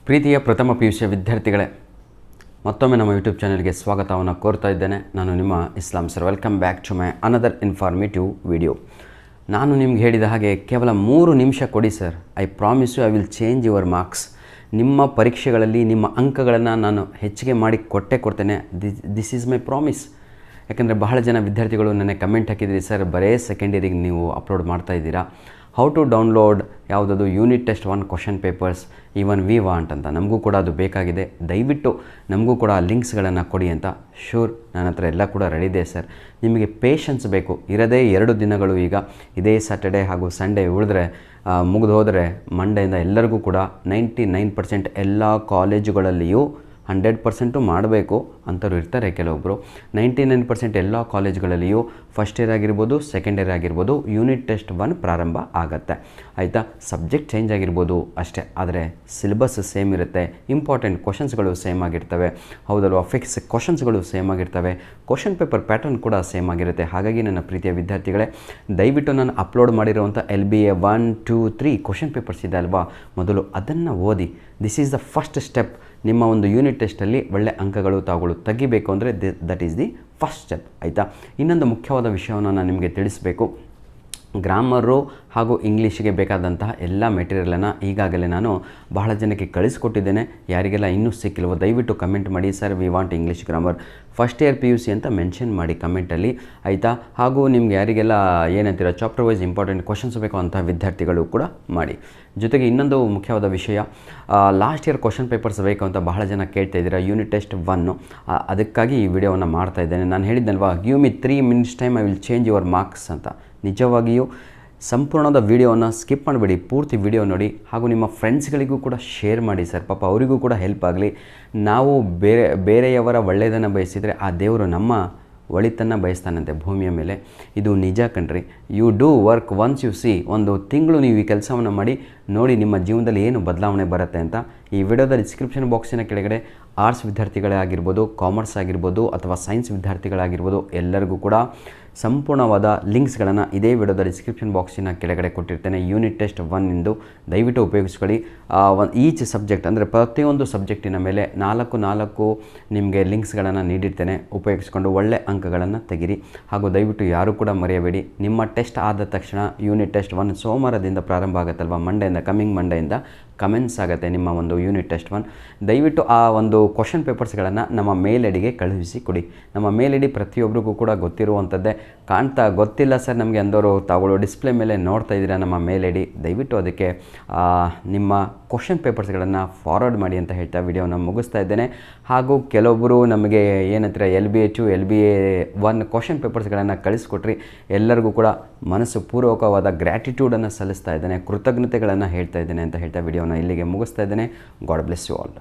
ಪ್ರೀತಿಯ ಪ್ರಥಮ PUC ವಿದ್ಯಾರ್ಥಿಗಳೇ, ಮತ್ತೊಮ್ಮೆ ನಮ್ಮ ಯೂಟ್ಯೂಬ್ ಚಾನಲ್ಗೆ ಸ್ವಾಗತವನ್ನು ಕೋರ್ತಾ ಇದ್ದೇನೆ. ನಾನು ನಿಮ್ಮ Islam sir. Welcome back to my another informative video. ನಾನು ನಿಮ್ಗೆ ಹೇಳಿದ ಹಾಗೆ ಕೇವಲ 3 ನಿಮಿಷ ಕೊಡಿ sir. I promise you I will change your marks. ನಿಮ್ಮ ಪರೀಕ್ಷೆಗಳಲ್ಲಿ ನಿಮ್ಮ ಅಂಕಗಳನ್ನು ನಾನು ಹೆಚ್ಚಿಗೆ ಮಾಡಿ ಕೊಡ್ತೇನೆ. This is my promise. ಯಾಕಂದರೆ ಬಹಳ ಜನ ವಿದ್ಯಾರ್ಥಿಗಳು ನನಗೆ ಕಮೆಂಟ್ ಹಾಕಿದ್ರಿ, ಸರ್ ಬರೇ ಸೆಕೆಂಡ್ ಇಯರಿಗೆ ನೀವು ಅಪ್ಲೋಡ್ ಮಾಡ್ತಾ ಇದ್ದೀರಾ, ಹೌ ಟು ಡೌನ್ಲೋಡ್ ಯಾವುದದು unit test 1 question papers even we want ಅಂತ. ನಮಗೂ ಕೂಡ ಅದು ಬೇಕಾಗಿದೆ, ದಯವಿಟ್ಟು ನಮಗೂ ಕೂಡ ಲಿಂಕ್ಸ್ಗಳನ್ನು ಕೊಡಿ ಅಂತ. ಶೂರ್, ನನ್ನ ಹತ್ರ ಎಲ್ಲ ಕೂಡ ರೆಡಿ ಇದೆ ಸರ್. ನಿಮಗೆ ಪೇಷನ್ಸ್ ಬೇಕು. ಇರೋದೇ 2 ದಿನಗಳು. ಈಗ ಇದೇ ಸ್ಯಾಟರ್ಡೆ ಹಾಗೂ ಸಂಡೇ ಉಳಿದ್ರೆ ಮುಗಿದು ಹೋದರೆ ಮಂಡೆಯಿಂದ ಎಲ್ಲರಿಗೂ ಕೂಡ 99% ಎಲ್ಲ ಕಾಲೇಜುಗಳಲ್ಲಿಯೂ 100% ಮಾಡಬೇಕು ಅಂಥವ್ರು ಇರ್ತಾರೆ. ಕೆಲವೊಬ್ಬರು 99% ಎಲ್ಲ ಕಾಲೇಜ್ಗಳಲ್ಲಿಯೂ ಫಸ್ಟ್ ಇಯರ್ ಆಗಿರ್ಬೋದು, ಸೆಕೆಂಡ್ ಇಯರ್ ಆಗಿರ್ಬೋದು, ಯೂನಿಟ್ ಟೆಸ್ಟ್ 1 ಪ್ರಾರಂಭ ಆಗುತ್ತೆ. ಆಯಿತಾ? ಸಬ್ಜೆಕ್ಟ್ ಚೇಂಜ್ ಆಗಿರ್ಬೋದು ಅಷ್ಟೇ, ಆದರೆ ಸಿಲೆಬಸ್ ಸೇಮ್ ಇರುತ್ತೆ. ಇಂಪಾರ್ಟೆಂಟ್ ಕ್ವಶನ್ಸ್ಗಳು ಸೇಮ್ ಆಗಿರ್ತವೆ. ಹೌದಲ್ವ? ಫಿಕ್ಸ್ ಕ್ವಶನ್ಸ್ಗಳು ಸೇಮ್ ಆಗಿರ್ತವೆ. ಕ್ವಶನ್ ಪೇಪರ್ ಪ್ಯಾಟರ್ನ್ ಕೂಡ ಸೇಮ್ ಆಗಿರುತ್ತೆ. ಹಾಗಾಗಿ ನನ್ನ ಪ್ರೀತಿಯ ವಿದ್ಯಾರ್ಥಿಗಳೇ, ದಯವಿಟ್ಟು ನಾನು ಅಪ್ಲೋಡ್ ಮಾಡಿರುವಂಥ LBA 1, 2, 3 ಕ್ವಶನ್ ಪೇಪರ್ಸ್ ಇದೆ ಅಲ್ವಾ, ಮೊದಲು ಅದನ್ನು ಓದಿ. This is the first step. ನಿಮ್ಮ ಒಂದು ಯೂನಿಟ್ ಟೆಸ್ಟಲ್ಲಿ ಒಳ್ಳೆ ಅಂಕಗಳು ತಾವುಗಳು ತೆಗಿಬೇಕು ಅಂದರೆ that is the first step. ಆಯಿತಾ? ಇನ್ನೊಂದು ಮುಖ್ಯವಾದ ವಿಷಯವನ್ನು ನಾನು ನಿಮಗೆ ತಿಳಿಸಬೇಕು. ಗ್ರಾಮರು ಹಾಗೂ ಇಂಗ್ಲೀಷಿಗೆ ಬೇಕಾದಂತಹ ಎಲ್ಲ ಮೆಟೀರಿಯಲನ್ನು ಈಗಾಗಲೇ ನಾನು ಬಹಳ ಜನಕ್ಕೆ ಕಳಿಸ್ಕೊಟ್ಟಿದ್ದೇನೆ. ಯಾರಿಗೆಲ್ಲ ಇನ್ನೂ ಸಿಕ್ಕಿಲ್ವೋ ದಯವಿಟ್ಟು ಕಮೆಂಟ್ ಮಾಡಿ, sir we want English grammar first year PUC ಅಂತ ಮೆನ್ಷನ್ ಮಾಡಿ ಕಮೆಂಟಲ್ಲಿ. ಆಯಿತಾ? ಹಾಗೂ ನಿಮ್ಗೆ ಯಾರಿಗೆಲ್ಲ ಏನಂತೀರ ಚಾಪ್ಟರ್ ವೈಸ್ ಇಂಪಾರ್ಟೆಂಟ್ ಕ್ವಶನ್ಸ್ ಬೇಕು ಅಂಥ ವಿದ್ಯಾರ್ಥಿಗಳು ಕೂಡ ಮಾಡಿ. ಜೊತೆಗೆ ಇನ್ನೊಂದು ಮುಖ್ಯವಾದ ವಿಷಯ, ಲಾಸ್ಟ್ ಇಯರ್ ಕ್ವಶನ್ ಪೇಪರ್ಸ್ ಬೇಕು ಅಂತ ಬಹಳ ಜನ ಕೇಳ್ತಾ ಇದ್ದೀರಾ, ಯೂನಿಟ್ ಟೆಸ್ಟ್ 1. ಅದಕ್ಕಾಗಿ ಈ ವಿಡಿಯೋವನ್ನು ಮಾಡ್ತಾ ಇದ್ದೇನೆ. ನಾನು ಹೇಳಿದ್ದಲ್ವಾ, give me 3 minutes time, I will change your marks ಅಂತ. ನಿಜವಾಗಿಯೂ ಸಂಪೂರ್ಣದ ವಿಡಿಯೋವನ್ನು ಸ್ಕಿಪ್ ಮಾಡಿಬಿಡಿ, ಪೂರ್ತಿ ವಿಡಿಯೋ ನೋಡಿ. ಹಾಗೂ ನಿಮ್ಮ ಫ್ರೆಂಡ್ಸ್ಗಳಿಗೂ ಕೂಡ ಶೇರ್ ಮಾಡಿ ಸರ್, ಪಾಪ ಅವರಿಗೂ ಕೂಡ ಹೆಲ್ಪ್ ಆಗಲಿ. ನಾವು ಬೇರೆಯವರ ಒಳ್ಳೆಯದನ್ನು ಬಯಸಿದರೆ ಆ ದೇವರು ನಮ್ಮ ಒಳಿತನ್ನು ಬಯಸ್ತಾನಂತೆ ಭೂಮಿಯ ಮೇಲೆ. ಇದು ನಿಜ ಕಣ್ರಿ. You do work once you see. ಒಂದು ತಿಂಗಳು ನೀವು ಈ ಕೆಲಸವನ್ನು ಮಾಡಿ ನೋಡಿ, ನಿಮ್ಮ ಜೀವನದಲ್ಲಿ ಏನು ಬದಲಾವಣೆ ಬರುತ್ತೆ ಅಂತ. ಈ ವಿಡಿಯೋದ ಡಿಸ್ಕ್ರಿಪ್ಷನ್ ಬಾಕ್ಸಿನ ಕೆಳಗಡೆ ಆರ್ಟ್ಸ್ ವಿದ್ಯಾರ್ಥಿಗಳೇ ಆಗಿರ್ಬೋದು, ಕಾಮರ್ಸ್ ಆಗಿರ್ಬೋದು, ಅಥವಾ ಸೈನ್ಸ್ ವಿದ್ಯಾರ್ಥಿಗಳಾಗಿರ್ಬೋದು, ಎಲ್ಲರಿಗೂ ಕೂಡ ಸಂಪೂರ್ಣವಾದ ಲಿಂಕ್ಸ್ಗಳನ್ನು ಇದೇ ವಿಡಿಯೋದ ಡಿಸ್ಕ್ರಿಪ್ಷನ್ ಬಾಕ್ಸಿನ ಕೆಳಗಡೆ ಕೊಟ್ಟಿರ್ತೇನೆ. ಯೂನಿಟ್ ಟೆಸ್ಟ್ 1 ಇಂದು ದಯವಿಟ್ಟು ಉಪಯೋಗಿಸ್ಕೊಳ್ಳಿ. ಈಚ್ ಸಬ್ಜೆಕ್ಟ್ ಅಂದರೆ ಪ್ರತಿಯೊಂದು ಸಬ್ಜೆಕ್ಟಿನ ಮೇಲೆ 4 ನಿಮಗೆ ಲಿಂಕ್ಸ್ಗಳನ್ನು ನೀಡಿರ್ತೇನೆ. ಉಪಯೋಗಿಸ್ಕೊಂಡು ಒಳ್ಳೆ ಅಂಕಗಳನ್ನು ತೆಗಿರಿ. ಹಾಗೂ ದಯವಿಟ್ಟು ಯಾರೂ ಕೂಡ ಮರೆಯಬೇಡಿ, ನಿಮ್ಮ ಟೆಸ್ಟ್ ಆದ ತಕ್ಷಣ ಯೂನಿಟ್ ಟೆಸ್ಟ್ 1 ಸೋಮವಾರದಿಂದ ಪ್ರಾರಂಭ ಆಗುತ್ತಲ್ವ, ಮಂಡೆಯಿಂದ, ಕಮ್ಮಿಂಗ್ ಮಂಡೆಯಿಂದ ಕಮೆಂಟ್ಸ್ ಆಗುತ್ತೆ ನಿಮ್ಮ ಒಂದು ಯೂನಿಟ್ ಟೆಸ್ಟ್ 1. ದಯವಿಟ್ಟು ಆ ಒಂದು ಕ್ವಶನ್ ಪೇಪರ್ಸ್ಗಳನ್ನು ನಮ್ಮ ಮೇಲ್ ಐಡಿಗೆ ಕಳುಹಿಸಿ ಕೊಡಿ. ನಮ್ಮ ಮೇಲ್ ಐಡಿ ಪ್ರತಿಯೊಬ್ಬರಿಗೂ ಕೂಡ ಗೊತ್ತಿರುವಂಥದ್ದೇ. ಗೊತ್ತಿಲ್ಲ ಸರ್ ನಮಗೆ ಅಂದವರು ತಾವುಗಳು ಡಿಸ್ಪ್ಲೇ ಮೇಲೆ ನೋಡ್ತಾ ಇದ್ದೀರಾ ನಮ್ಮ ಮೇಲ್ ಐಡಿ. ದಯವಿಟ್ಟು ಅದಕ್ಕೆ ನಿಮ್ಮ ಕ್ವಶನ್ ಪೇಪರ್ಸ್ಗಳನ್ನು ಫಾರ್ವರ್ಡ್ ಮಾಡಿ ಅಂತ ಹೇಳ್ತಾ ವಿಡಿಯೋನ ಮುಗಿಸ್ತಾ ಇದ್ದೇನೆ. ಹಾಗೂ ಕೆಲವೊಬ್ಬರು ನಮಗೆ ಏನಂತಾರೆ LBA 2, LBA 1 ಕ್ವಶನ್ ಪೇಪರ್ಸ್ಗಳನ್ನು ಕಳಿಸ್ಕೊಟ್ರಿ. ಎಲ್ಲರಿಗೂ ಕೂಡ ಮನಸ್ಸು ಪೂರ್ವಕವಾದ ಗ್ರ್ಯಾಟಿಟ್ಯೂಡನ್ನು ಸಲ್ಲಿಸ್ತಾ ಇದ್ದೇನೆ, ಕೃತಜ್ಞತೆಗಳನ್ನು ಹೇಳ್ತಾ ಇದ್ದೇನೆ ಅಂತ ಹೇಳ್ತಾ ವಿಡಿಯೋನ ಇಲ್ಲಿಗೆ ಮುಗಿಸ್ತಾ ಇದ್ದೇನೆ. God bless you all.